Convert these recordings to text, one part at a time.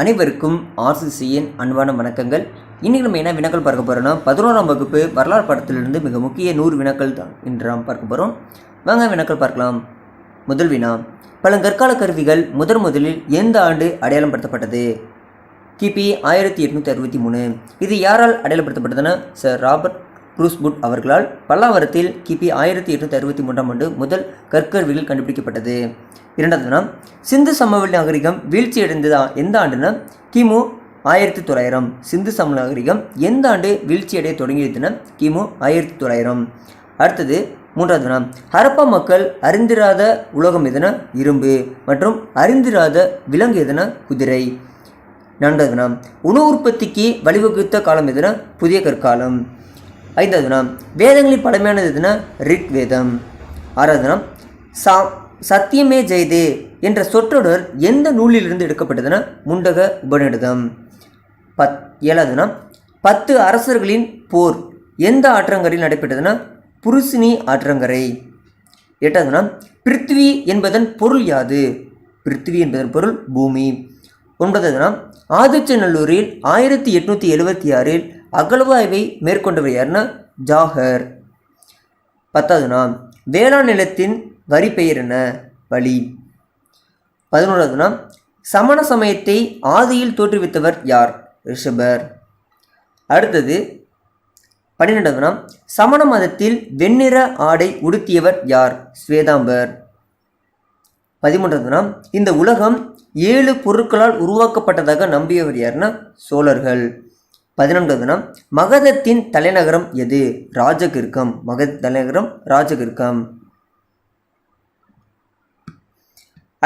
அனைவருக்கும் ஆர்சிசியின் அன்பான வணக்கங்கள். இன்றைக்கி நம்ம என்ன வினாக்கள் பார்க்க போகிறோன்னா 11ஆம் வகுப்பு வரலாறு பாடத்திலிருந்து மிக முக்கிய 100 வினாக்கள் தான் இன்று நாம் பார்க்க போகிறோம். வாங்க வினாக்கள் பார்க்கலாம். முதல் வினா, பழங்கற்கால கருவிகள் முதலில் எந்த ஆண்டு அடையாளப்படுத்தப்பட்டது? கிபி 1863. இது யாரால் அடையாளப்படுத்தப்பட்டதுன்னா சர் ராபர்ட் க்ரூஸ்வுட் அவர்களால் பல்லாவரத்தில் கிபி 1863ஆம் ஆண்டு முதல் கற்கருவிகள் கண்டுபிடிக்கப்பட்டது. இரண்டாவது வினா, சிந்து சமவெளி நாகரிகம் வீழ்ச்சியடைந்ததா எந்த ஆண்டுனா கிமு 1900. சிந்து சமவெளி நாகரிகம் எந்த ஆண்டு வீழ்ச்சியடைய தொடங்கியதுன்னா கிமு 1900. அடுத்தது மூன்றாவது வினா, ஹரப்பா மக்கள் அறிந்திராத உலோகம் எதுனா இரும்பு மற்றும் அறிந்திராத விலங்கு எதுனா குதிரை. நான்காவது வினா, உணவு உற்பத்திக்கு வழிவகுத்த காலம் எதுனா புதிய கற்காலம். ஐந்தாவது வினா, வேதங்களில் பழமையானது எதுனா ரிக் வேதம். ஆறாவது வினா, சத்தியமே ஜெயதே என்ற சொற்றொடர் எந்த நூலிலிருந்து எடுக்கப்பட்டதுன்னா முண்டக உபநிடதம். ஏழாவதுனா, 10 அரசர்களின் போர் எந்த ஆற்றங்கரையில் நடைபெற்றதுன்னா புருசினி ஆற்றங்கரை. எட்டாவதுனா, பிருத்வி என்பதன் பொருள் யாது? பிருத்வி என்பதன் பொருள் பூமி. ஒன்பதாவதுனா, ஆதிச்சநல்லூரில் 1876 அகழ்வாய்வை மேற்கொண்டவர் யாருன்னா ஜாகர். பத்தாவதுனா, வேளாண் நிலத்தின் வரி பெயர் என்ன? பலி. 11ஆவதுனா, சமண சமயத்தை ஆதியில் தோற்றுவித்தவர் யார்? ரிஷபர். அடுத்தது 12ஆவதுனா, சமண மதத்தில் வெண்ணிற ஆடை உடுத்தியவர் யார்? ஸ்வேதாம்பர். 13ஆவதுனா, இந்த உலகம் 7 பொருட்களால் உருவாக்கப்பட்டதாக நம்பியவர் யாருன்னா சோழர்கள். 14ஆவதுனா, மகதத்தின் தலைநகரம் எது? ராஜகிர்கம். மகத தலைநகரம் ராஜகிர்கம்.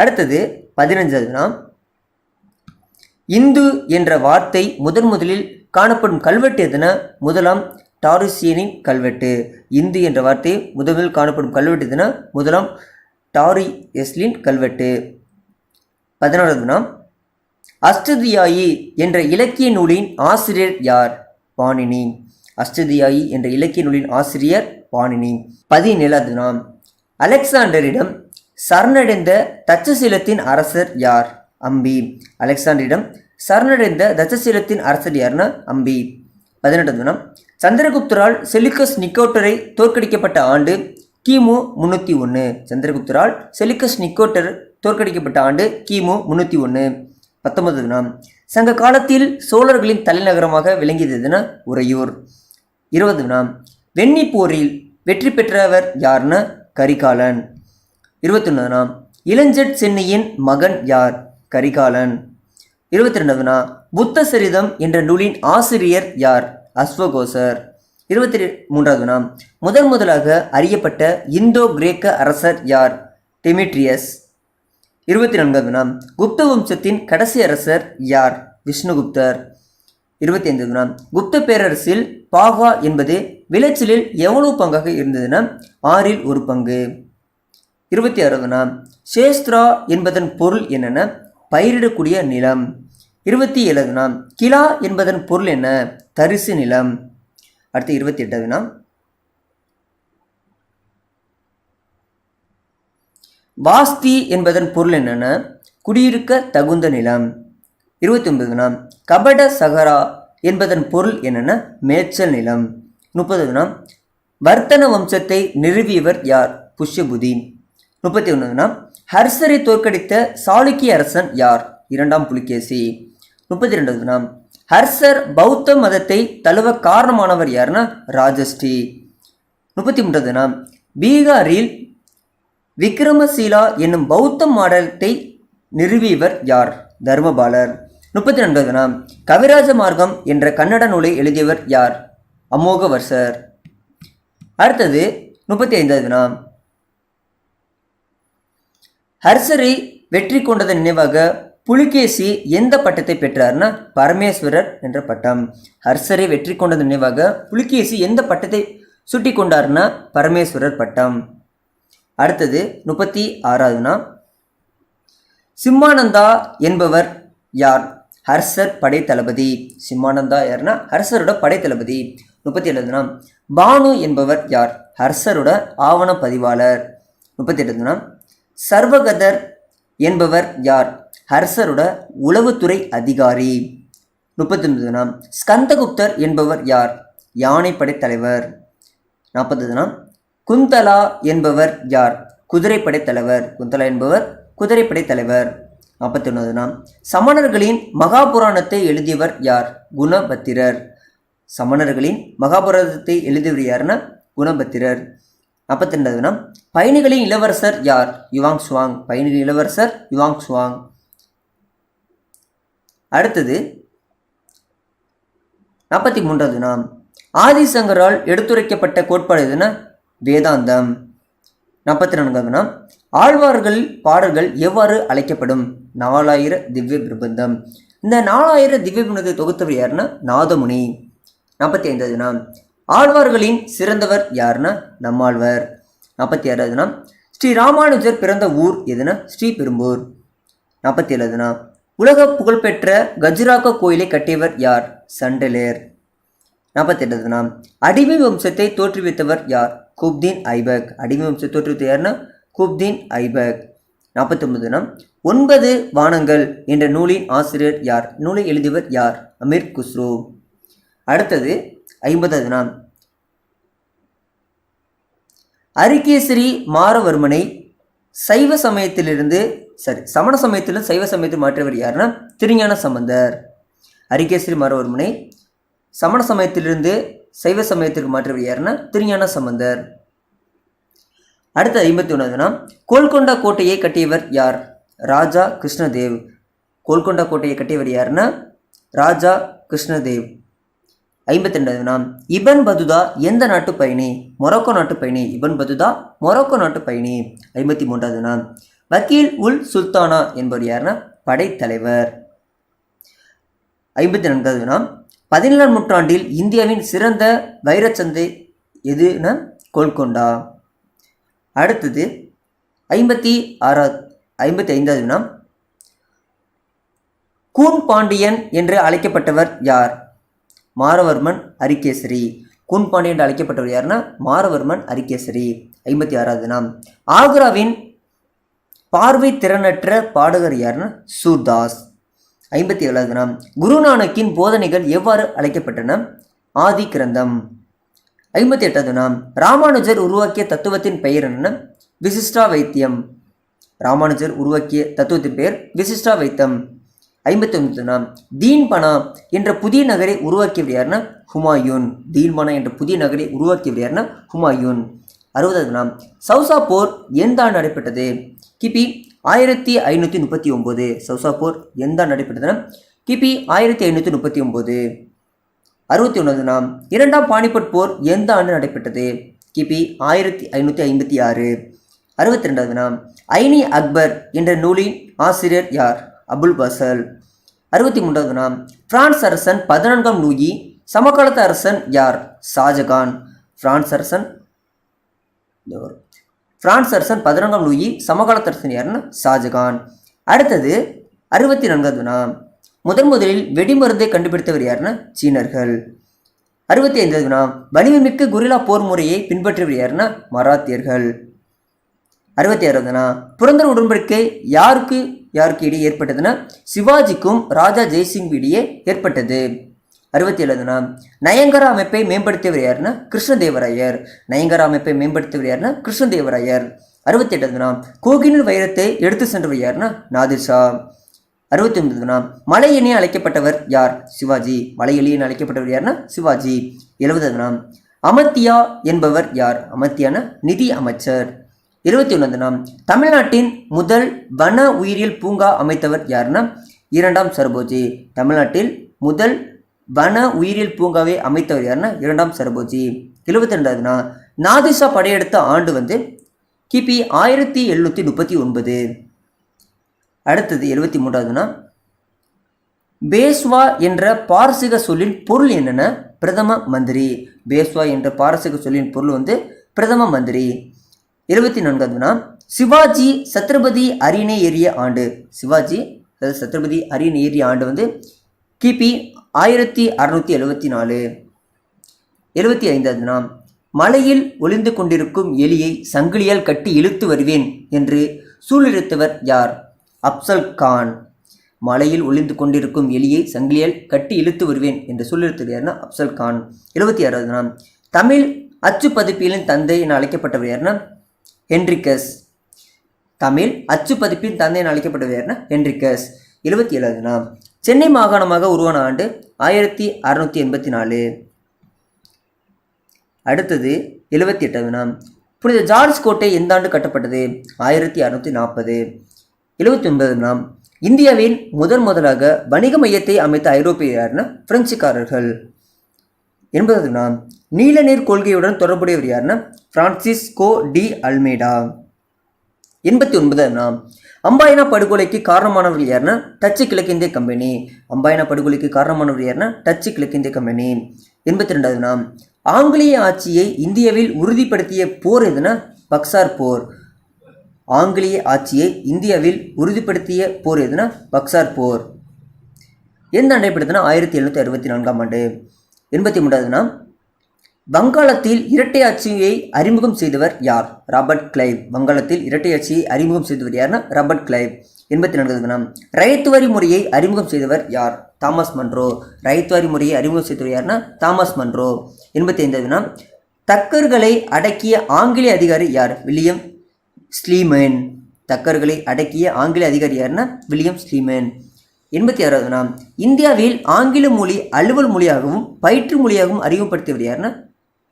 அடுத்தது 15ஆவதுனா, இந்து என்ற வார்த்தை முதலில் காணப்படும் கல்வெட்டு எதுனா முதலாம் டாரிசியனின் கல்வெட்டு. இந்து என்ற வார்த்தை முதலில் காணப்படும் கல்வெட்டு எதுனா முதலாம் டாரிசியனின் கல்வெட்டு. 16ஆவதுனா, அஷ்டதியாயி என்ற இலக்கிய நூலின் ஆசிரியர் யார்? பாணினி. அஷ்டதியாயி என்ற இலக்கிய நூலின் ஆசிரியர் பாணினி. 17ஆவதுனா, அலெக்சாண்டரிடம் சரணடைந்த தட்சசீலத்தின் அரசர் யார்? அம்பி. அலெக்சாண்டரிடம் சரணடைந்த தட்சசீலத்தின் அரசர் யார்னா அம்பி. 18ஆவதுனா, சந்திரகுப்தரால் செலிகஸ் நிக்கோட்டரை தோற்கடிக்கப்பட்ட ஆண்டு கிமு 301. சந்திரகுப்தரால் செலிகஸ் நிக்கோட்டர் தோற்கடிக்கப்பட்ட ஆண்டு கிமு 301. 19ஆவதுனா, சங்க காலத்தில் சோழர்களின் தலைநகரமாக விளங்கியதுன்னா உறையூர். 20ஆவதுனா, வெண்ணி போரில் வெற்றி பெற்றவர் யார்னா கரிகாலன். 21ஆவதுனா, இளஞ்செட் சென்னியின் மகன் யார்? கரிகாலன். 22ஆவதுனா, புத்த சரிதம் என்ற நூலின் ஆசிரியர் யார்? அஸ்வகோசர். 23ஆவதுனா, முதலாக அறியப்பட்ட இந்தோ கிரேக்க அரசர் யார்? டெமிட்ரியஸ். 24ஆவதுனா, குப்த வம்சத்தின் கடைசி அரசர் யார்? விஷ்ணுகுப்தர். 25ஆவதுனா, குப்த பேரரசில் பாகா என்பது விளைச்சலில் எவ்வளவு பங்காக இருந்ததுன்னா 6இல் 1 பங்கு. 26ஆவதுனா, சேஸ்திரா என்பதன் பொருள் என்னென்ன? பயிரிடக்கூடிய நிலம். 27ஆவதுனா, கிலா என்பதன் பொருள் என்ன? தரிசு நிலம். அடுத்து 28ஆவதுனா, வாஸ்தி என்பதன் பொருள் என்னென்ன? குடியிருக்க தகுந்த நிலம். 29ஆவதுனா, கபட சகரா என்பதன் பொருள் என்னென்ன? மேய்ச்சல் நிலம். 30ஆவதுனா, வர்த்தன வம்சத்தை நிறுவியவர் யார்? புஷ்யபுதி. 31ஆவதுனா, ஹர்ஷரை தோற்கடித்த சாளுக்கிய அரசன் யார்? 2ஆம் புலிகேசி. 32ஆவதுனா, ஹர்ஷர் பௌத்த மதத்தை தழுவ காரணமானவர் யாருன்னா ராஜஸ்ரீ. 33ஆவதுனா, பீகாரில் விக்ரமசீலா என்னும் பௌத்த மாடத்தை நிறுவியவர் யார்? தர்மபாலர். 34ஆவதுனா, கவிராஜ மார்க்கம் என்ற கன்னட நூலை எழுதியவர் யார்? அமோகவர்ஷர். அடுத்தது 35ஆவதுனா, ஹர்ஷரை வெற்றி கொண்டதன் நினைவாக புலிகேசி எந்த பட்டத்தை பெற்றார்னா பரமேஸ்வரர் என்ற பட்டம். ஹர்ஷரை வெற்றி கொண்டதன் நினைவாக புலிகேசி எந்த பட்டத்தை சுட்டி கொண்டார்னா பரமேஸ்வரர் பட்டம். அடுத்தது 36ஆவதுனா, சிம்மானந்தா என்பவர் யார்? ஹர்ஷர் படை தளபதி. சிம்மானந்தா யாருன்னா ஹர்ஷரோட படை தளபதி. 37ஆவதுனா, பானு என்பவர் யார்? ஹர்ஷரோட ஆவண பதிவாளர். 38ஆவதுனா, சர்வகதர் என்பவர் யார்? ஹர்ஷரோட உளவுத்துறை அதிகாரி. 39 ஸ்கந்தகுப்தர் என்பவர் யார்? யானைப்படை தலைவர். 40 குந்தலா என்பவர் யார்? குதிரைப்படை தலைவர். குந்தலா என்பவர் குதிரைப்படை தலைவர். 41 சமணர்களின் மகாபுராணத்தை எழுதியவர் யார்? குணபத்திரர். சமணர்களின் மகாபுராணத்தை எழுதியவர் யாருன்னா குணபத்திரர். 42 பயணிகளின் இளவரசர் யார்? யுவாங் சுவாங். பயணிகளின் இளவரசர் யுவாங் சுவாங். அடுத்தது 43 ஆதிசங்கரால் எடுத்துரைக்கப்பட்ட கோட்பாடு எதுனா வேதாந்தம். 44 ஆழ்வார்கள் பாடல்கள் எவ்வாறு அழைக்கப்படும்? 4000 திவ்ய பிரபந்தம். இந்த 4000 திவ்ய பிரபந்தத்தை தொகுத்தவர் யாருன்னா நாதமுனி. 45 ஆழ்வார்களின் சிறந்தவர் யாருன்னா நம்மாழ்வார். 46 ஸ்ரீ ராமானுஜர் பிறந்த ஊர் எதுனா ஸ்ரீபெரும்பூர். 47 உலக புகழ்பெற்ற கஜுராஹோ கோயிலை கட்டியவர் யார்? சண்டலேர். 48 அடிமை வம்சத்தை தோற்றுவித்தவர் யார்? குப்தீன் ஐபக். அடிமை வம்சத்தை தோற்றுவித்த யாருன்னா குப்தீன் ஐபக். 49 9 வானங்கள் என்ற நூலின் ஆசிரியர் யார்? நூலை எழுதியவர் யார்? அமீர் குஸ்ரோ. அடுத்தது 50 அரிகேசரி மாரவர்மனை சைவ சமயத்திலிருந்து சமண சமயத்திலிருந்து சைவ சமயத்தில் மாற்றியவர் யாருன்னா திருஞான சம்பந்தர். அரிகேசரி மாரவர்மனை சமண சமயத்திலிருந்து சைவ சமயத்திற்கு மாற்றியவர் யாருன்னா திருஞான சம்பந்தர். அடுத்து 51 கோல்கொண்டா கோட்டையை கட்டியவர் யார்? ராஜா கிருஷ்ணதேவ். கோல்கொண்டா கோட்டையை கட்டியவர் யாருன்னா ராஜா கிருஷ்ணதேவ். 52 இபன் பதுதா எந்த நாட்டு பயணி? மொரோக்கோ நாட்டு பயணி. இபன் பதுதா மொரோக்கோ நாட்டு பயணி. 53 வக்கீல் உல் சுல்தானா என்பவர் யாருன்னா படைத்தலைவர். 54 17ஆம் நூற்றாண்டில் இந்தியாவின் சிறந்த வைரச்சந்தை எதுனா கோல்கொண்டா. அடுத்தது 55 கூன் பாண்டியன் என்று அழைக்கப்பட்டவர் யார்? மாரவர்மன் அரிகேசரி. கூன் பாண்டியன் என்று அழைக்கப்பட்டவர் யாருன்னா மாரவர்மன் அரிகேசரி. 56 ஆக்ராவின் பார்வை திறனற்ற பாடகர் யாருன்னா சூர்தாஸ். 57 குருநானக்கின் போதனைகள் எவ்வாறு அழைக்கப்பட்டன? ஆதி கிரந்தம். 58 ராமானுஜர் உருவாக்கிய தத்துவத்தின் பெயர் என்ன? விசிஷ்டா வைத்தியம். ராமானுஜர் உருவாக்கிய தத்துவத்தின் பெயர் விசிஷ்டா வைத்தம். 59 தீன்பனா என்ற புதிய நகரை உருவாக்கியவர் யாருன்னா ஹுமாயூன். தீன்பனா என்ற புதிய நகரை உருவாக்கியவர் யாருன்னா ஹுமாயூன். 60 சௌசா போர் எந்த ஆண்டு நடைபெற்றது? கிபி 1539. சௌசா போர் எந்த ஆண்டு நடைபெற்றதுன்னா கிபி 1539. 61 இரண்டாம் பானிபட் போர் எந்த ஆண்டு நடைபெற்றது? கிபி 1556. 62 ஐனி அக்பர் என்ற நூலின் ஆசிரியர் யார்? அபுல் பசல். 63 பிரான்ஸ் அரசன் 14ஆம் லூயி சமகாலத்து அரசன் யார்? ஷாஜகான். பிரான்ஸ் அரசன் 14ஆம் லூயி சமகாலத்து அரசன் யாருன்னா ஷாஜகான். அடுத்தது 64 முதலில் வெடிமருந்தை கண்டுபிடித்தவர் யாருன்னா சீனர்கள். 65 வலிமைமிக்க குரில்லா போர் முறையை பின்பற்றியவர் யாருன்னா மராத்தியர்கள். 66 புரந்தர் உடன்படிக்கை யாருக்கு இடையே ஏற்பட்டதுன்னா சிவாஜிக்கும் ராஜா ஜெய்சிங் இடையே ஏற்பட்டது. 67 நயங்கரா அமைப்பை மேம்படுத்தியவர் யாருன்னா கிருஷ்ணதேவராயர். நயங்கரா அமைப்பை மேம்படுத்தியவர் யாருன்னா கிருஷ்ணதேவராயர். 68 கோகினூர் வைரத்தை எடுத்து சென்றவர் யாருன்னா நாதிர்ஷா. 69 மலையெனி அழைக்கப்பட்டவர் யார்? சிவாஜி. மலையெளியன் அழைக்கப்பட்டவர் யாருன்னா சிவாஜி. 70 அமத்தியா என்பவர் யார்? அமத்தியான நிதி அமைச்சர். 21 தமிழ்நாட்டின் முதல் வன உயிரியல் பூங்கா அமைத்தவர் யாருன்னா 2ஆம் சரபோஜி. தமிழ்நாட்டில் முதல் வன உயிரியல் பூங்காவை அமைத்தவர் யாருன்னா 2ஆம் சரபோஜி. 72 நாதிர்ஷா படையெடுத்த ஆண்டு கிபி 1739. அடுத்தது 73 பேஸ்வா என்ற பாரசீக சொல்லின் பொருள் என்னென்ன? பிரதம மந்திரி. பேஸ்வா என்ற பாரசீக சொல்லின் பொருள் பிரதம மந்திரி. 74 சிவாஜி சத்ரபதி அரியணை ஏறிய ஆண்டு. சிவாஜி சத்ரபதி அரியணை ஏறிய ஆண்டு கிபி 1674. 75 மலையில் ஒளிந்து கொண்டிருக்கும் எலியை சங்கிலியால் கட்டி இழுத்து வருவேன் என்று சூளுரைத்தவர் யார்? அப்சல் கான். மலையில் ஒளிந்து கொண்டிருக்கும் எலியை சங்கிலியால் கட்டி இழுத்து வருவேன் என்று சொல்லியிருத்தது யாருன்னா அப்சல் கான். 76வது வினா, தமிழ் அச்சு பதிப்பியலின் தந்தை என அழைக்கப்பட்டவர் யாருன்னா ஹென்ரிகஸ். தமிழ் அச்சு பதிப்பின் தந்தை என அழைக்கப்பட்டவர் யாருன்னா ஹென்ரிகஸ். 77வது வினா, சென்னை மாகாணமாக உருவான ஆண்டு 1684. அடுத்தது 78வது வினா, புனித ஜார்ஜ் கோட்டை எந்த ஆண்டு கட்டப்பட்டது? 1640. 79வது வினா, இந்தியாவில் முதலாக வணிக மையத்தை அமைத்த ஐரோப்பியர்னா பிரெஞ்சுக்காரர்கள். 80வது வினா, நீல நீர் கொள்கையுடன் தொடர்புடையவர் யாருன்னா பிரான்சிஸ்கோ டி அல்மேடா. 89வது வினா, அம்பாயனா படுகொலைக்கு காரணமானவர்கள் யாருன்னா டச்சு கிழக்கிந்திய கம்பெனி. அம்பாயனா படுகொலைக்கு காரணமானவர் யாருன்னா டச்சு கிழக்கிந்திய கம்பெனி. 82வது வினா, ஆங்கிலேய ஆட்சியை இந்தியாவில் உறுதிப்படுத்திய போர் எதுனா பக்சார் போர். ஆங்கிலேய ஆட்சியை இந்தியாவில் உறுதிப்படுத்திய போர் எதுனா பக்சார் போர். எந்த ஆண்டை படுத்தினா 1764ஆம் ஆண்டு. 83வது, வங்காளத்தில் இரட்டை ஆட்சியை அறிமுகம் செய்தவர் யார்? Robert Clive. வங்காளத்தில் இரட்டை ஆட்சியை அறிமுகம் செய்தவர் யார்னா ராபர்ட் கிளைவ். 84வது, ரைத்துவாரி முறையை அறிமுகம் செய்தவர் யார்? Thomas Munro. ரைத்துவாரி முறையை அறிமுகம் செய்தவர் யார்னா தாமஸ் மன்றோ. 85வது, தக்கர்களை அடக்கிய ஆங்கிலேய அதிகாரி யார்? William Sleeman. தக்கர்களை அடக்கிய ஆங்கிலேய அதிகாரி யாருன்னா வில்லியம் ஸ்லீமன். 86வது, இந்தியாவில் ஆங்கில மொழி அலுவல் மொழியாகவும் பயிற்று மொழியாகவும் அறிமுகப்படுத்தியவர் யாருன்னா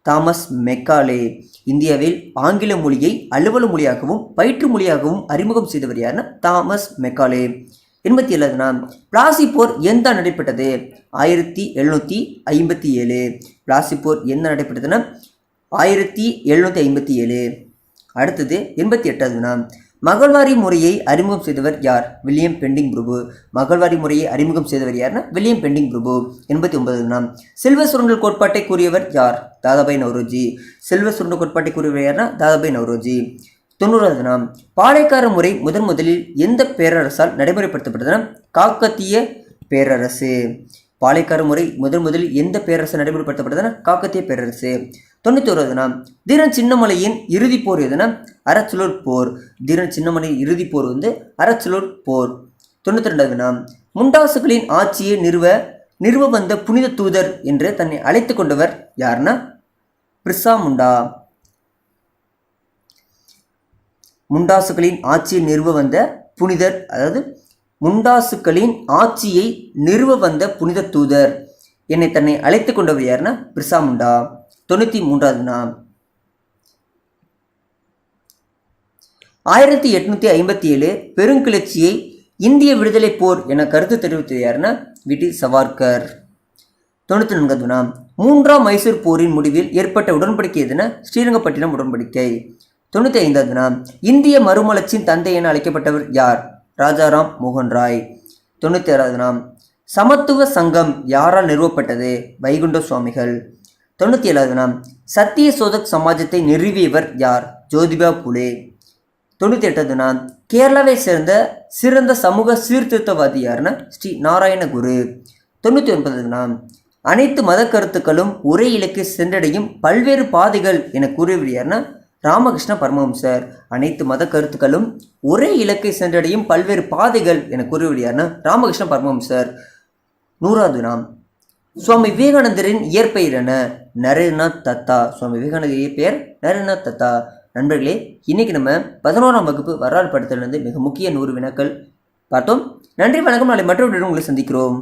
தாமஸ் மெக்காலே. இந்தியாவில் ஆங்கில மொழியை அலுவல் மொழியாகவும் பயிற்று மொழியாகவும் அறிமுகம் செய்தவர் யாருன்னா தாமஸ் மெக்காலே. 87வது, பிளாசி போர் எந்த நடைபெற்றது? 1757. பிளாசி போர் எந்த நடைபெற்றதுன்னா 1757. அடுத்தது 88வது, மகள்வாரி முறையை அறிமுகம் செய்தவர் யார்? வில்லியம் பெண்டிங் பிரபு. மகள்வாரி முறையை அறிமுகம் செய்தவர் யார்னா வில்லியம் பெண்டிங் பிரபு. 89வது, செல்வ சுரண்டல் கோட்பாட்டை கூறியவர் யார்? தாதாபாய் நவ்ரோஜி. செல்வ சுரண்டல் கோட்பாட்டை கூறியவர் யார்னா தாதாபாய் நவ்ரோஜி. 90வது, பாளையக்கார முறை முதலில் எந்த பேரரசால் நடைமுறைப்படுத்தப்பட்டதுன்னா காக்கத்திய பேரரசு. பாளையக்கார முறை முதலில் எந்த பேரரசு நடைமுறைப்படுத்தப்பட்டதுன்னா காக்கத்திய பேரரசு. 91வது, தீரன் சின்னமலையின் இறுதி போர் எதுனா அரச்சலூர் போர். தீரன் சின்னமலையின் இறுதி போர் அரச்சலூர் போர். 92வது, முண்டாசுகளின் ஆட்சியை நிறுவ வந்த புனித தூதர் என்று தன்னை அழைத்து கொண்டவர் யாருன்னா பிர்சா முண்டா. முண்டாசுகளின் ஆட்சியை நிறுவ வந்த புனிதர், அதாவது முண்டாசுகளின் ஆட்சியை நிறுவ வந்த புனித தூதர் என்னை தன்னை அழைத்து கொண்டவர் யாருன்னா பிர்சா முண்டா. 93வது, 1857 பெருங்கிளர்ச்சியை இந்திய விடுதலை போர் என கருத்து தெரிவித்தது யாருன்னா விடி சவார்கர். 94வது, 3ஆம் மைசூர் போரின் முடிவில் ஏற்பட்ட உடன்படிக்கை எதுனா ஸ்ரீரங்கப்பட்டினம் உடன்படிக்கை. 95வது, இந்திய மறுமலர்ச்சியின் தந்தை என அழைக்கப்பட்டவர் யார்? ராஜாராம் மோகன் ராய். 96வது, சமத்துவ சங்கம் யாரால் நிறுவப்பட்டது? வைகுண்ட சுவாமிகள். 97வது, சத்திய சோதக் சமாஜத்தை நிறுவியவர் யார்? ஜோதிபா புலே. 98வது, கேரளாவை சேர்ந்த சிறந்த சமூக சீர்திருத்தவாதி யாருன்னா ஸ்ரீ நாராயண குரு. 99வது, அனைத்து மத கருத்துக்களும் ஒரே இலக்கை சென்றடையும் பல்வேறு பாதைகள் என கூறியவர் யாருன்னா ராமகிருஷ்ண பரமஹம்சர். அனைத்து மத கருத்துக்களும் ஒரே இலக்கை சென்றடையும் பல்வேறு பாதைகள் என கூறியவர் யாருன்னா ராமகிருஷ்ண பரமஹம்சர். 100வது, சுவாமி விவேகானந்தரின் இயற்பெயர் என? நரேந்திரநாத் தத்தா. சுவாமி விவேகானந்தர் இயற்பெயர் நரேந்திரநாத் தத்தா. நண்பர்களே, இன்னைக்கு நம்ம 11ஆம் வகுப்பு வரலாறு படத்திலிருந்து மிக முக்கிய 100 வினாக்கள் பார்த்தோம். நன்றி, வணக்கம். நாளை மற்றொரு உங்களை சந்திக்கிறோம்.